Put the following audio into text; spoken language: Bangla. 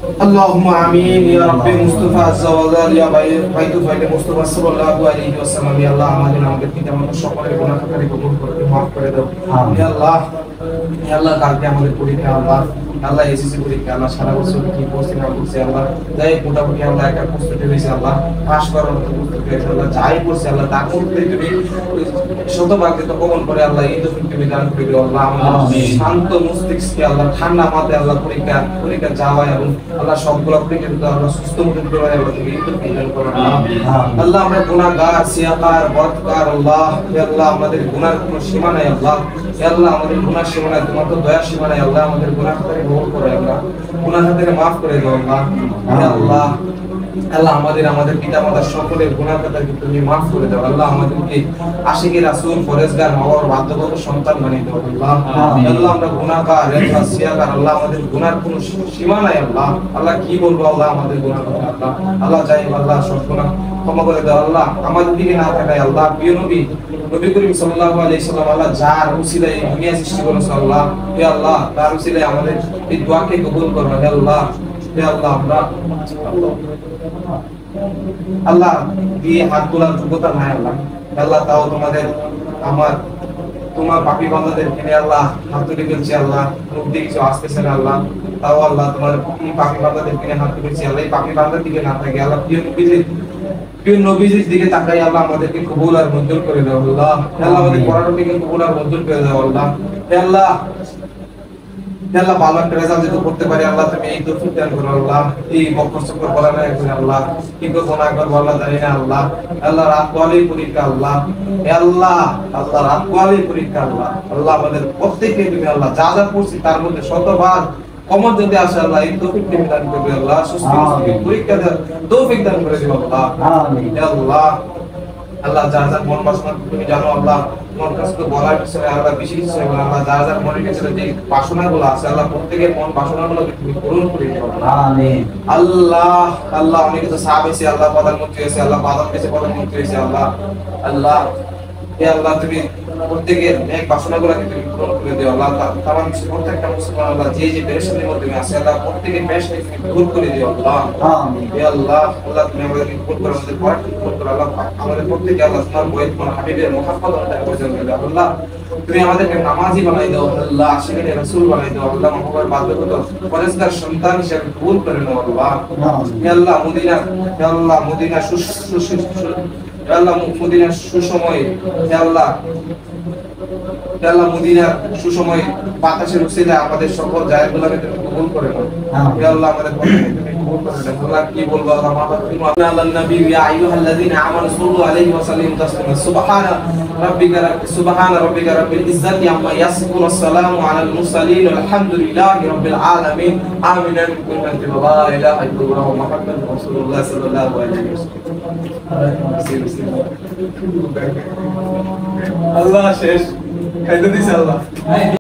اللهم آمين يا رب مصطفى عز وجل يا বাইতু ফাইলে মুস্তাফা সাল্লাল্লাহু আলাইহি ওয়াসাল্লাম ইয়া আল্লাহ আমাদের পিতামাতার সকলের গুনাহ খাতাকে কবুল করে মাফ করে দাও ইয়া আল্লাহ কালকে আমাদের পরীক্ষা আল্লাহ এসএসসি পরীক্ষা আল্লাহ সারা বছর কি করছি না করছি আল্লাহ যাই মোটামুটি আল্লাহ একটা প্রস্তুতি হয়েছে আল্লাহ পাস করার মতো প্রস্তুতি হয়েছে আল্লাহ যাই করছে আল্লাহ তা করতে তুমি শতভাগে তো কবুল করে আল্লাহ এই তো তুমি দান করে দাও আল্লাহ আমাদের শান্ত মস্তিষ্কে আল্লাহ ঠান্ডা মাথায় আল্লাহ পরীক্ষা যাওয়া এবং আল্লাহ সবগুলো পরীক্ষা দিতে আল্লাহ সুস্থ মতো করে আল্লাহ তুমি এই তো দান করো আল্লাহ আমরা গুনাহগার সিয়াকার বদকার আল্লাহ হে আল্লাহ আমাদের গুনার কোনো সীমা নাই আল্লাহ হে আল্লাহ আমাদের গুনাহ সীমা নাই তোমার তো দয়ার সীমা নাই আল্লাহ আমাদের গুনাহ খাতাকে মাফ করে আল্লাহ গুনাহ খাতাকে মাফ করে দাও আল্লাহ হে আল্লাহ আল্লাহ আমাদের পিতামাতার সকলের গুনাহ খাতাকে তুমি মাফ করে দাও আল্লাহ আমাদেরকে আশিকি রাসূল পরেজগার হওয়ার বাধ্যগত সন্তান বানিয়ে দাও আল্লাহ আল্লাহ আমরা গুনাহগার আল্লাহ সিয়াকার আল্লাহ আমাদের গুনার কোনো সীমা নাই আল্লাহ আল্লাহ কি বলবো আল্লাহ আমাদের গুনাহ কথা আল্লাহ আল্লাহ যাই আল্লাহ সব গুনাহ ক্ষমা করে দাও আল্লাহ আমাদের দিকে না তাকায় আল্লাহ প্রিয় নবী করিম সাল্লাল্লাহু আলাইহি সাল্লাম আল্লাহ যার উসিলায় এই দুনিয়া সৃষ্টি করেছে আল্লাহ হে আল্লাহ তার উসিলায় আমাদের এই দোয়াকে কবুল করো হে আল্লাহ আমরা আল্লাহ দিয়ে হাত তোলার যোগ্যতা নাই আল্লাহ আল্লাহ তাও তোমার পাপী বান্দাদের কিনে আল্লাহ হাত তুলে ফেলছি আল্লাহ মুখ দিয়ে কিছু আসতেছে না আল্লাহ তাও আল্লাহ তোমার এই পাপী বান্দাদের কিনে হাত তুলেছি আল্লাহ এই পাপী বান্দার দিকে না থাকে আল্লাহ প্রিয় নবীজির দিকে তাকাই আল্লাহ আমাদেরকে কবুল আর মঞ্জুর করে দাও আল্লাহ আল্লাহ আমাদের পড়াশোনাকে কবুল আর মঞ্জুর করে দাও আল্লাহ আল্লাহ ভালো একটা রেজাল্ট যেহেতু করতে পারি আল্লাহ তুমি এই তৌফিক দান করো আল্লাহ এই বকর বলা না এখন আল্লাহ কিন্তু গুনাহ করব আল্লাহ জানি না আল্লাহ আল্লাহ রাত ওয়ালি পরীক্ষা আল্লাহ রাত ওয়ালি পরীক্ষা আল্লাহ আমাদের প্রত্যেককে তুমি আল্লাহ যা যা করছি তার মধ্যে শতভাগ কমর যদি আসে আল্লাহ এই তৌফিক তুমি দান করবে আল্লাহ সুস্থ পরীক্ষা দাও তৌফিক দান করে দিও আল্লাহ আমিন আল্লাহ যা যা মন বাসনা তুমি জানো আল্লাহ মন কাছে বলার কিছু আল্লাহ বেশি কিছু আল্লাহ যা যা মনের কাছে যে বাসনাগুলো আছে আল্লাহ প্রত্যেকের মন বাসনাগুলো তুমি পূরণ করে দিও আমিন আল্লাহ অনেক তো সাহাব হইছে আল্লাহ প্রধানমন্ত্রী হইছে আল্লাহ প্রধানমন্ত্রী হইছে আল্লাহ হে আল্লাহ তুমি প্রত্যেকের নেক বাসনাগুলোকে তুমি পূরণ করে দিও আল্লাহ তামাম প্রত্যেকটা মুসলমান আল্লাহ যে পেরেশানির মধ্যে আছে আল্লাহ প্রত্যেকের পেরেশানি তুমি দূর করে দিও আল্লাহ আমিন হে আল্লাহ তুমি আমাদেরকে কবুল করো আমাদের পড়া কবুল করো আল্লাহ আমাদের প্রত্যেককে আল্লাহ তোমার বইয়ের তোমার হাবিবের মুহাব্বত অর্জন করে দাও আল্লাহ তুমি আমাদেরকে নামাজি বানাই দাও আল্লাহ আশিকে রাসূল বানাই দাও আল্লাহ মহব্বত বাধ্যগত পরেজগার সন্তান হিসেবে কবুল করে নাও আল্লাহ হে আল্লাহ মদিনা আল্লাহ মদিনার সুসময় হে আল্লাহ মদিনার সুসময় বাতাসের উসিলায় আমাদের সকল জায়গাগুলোকে তুমি কবুল করে নাও হে আল্লাহ আমাদের প্রত্যেককে তুমি কবুল করে নাও আল্লাহ কি বলবো আল্লাহ আল্লাহর নবী ইয়া আইয়ুহাল্লাযীনা আমানু সাল্লু আলাইহি ওয়া সাল্লিমু তাসলিমা সুবহান রাব্বিকা রাব্বিল ইজ্জাতি আম্মা ইয়াসিফুন ওয়াসসালামু আলাল মুরসালিন আলহামদুলিল্লাহি রাব্বিল আলামিন আমিন লা ইলাহা ইল্লাল্লাহ মুহাম্মাদুর রাসূলুল্লাহ সাল্লাল্লাহু আলাইহি ওয়াসাল্লাম আল্লাহ শেষ খাইতে দিছে আল্লাহ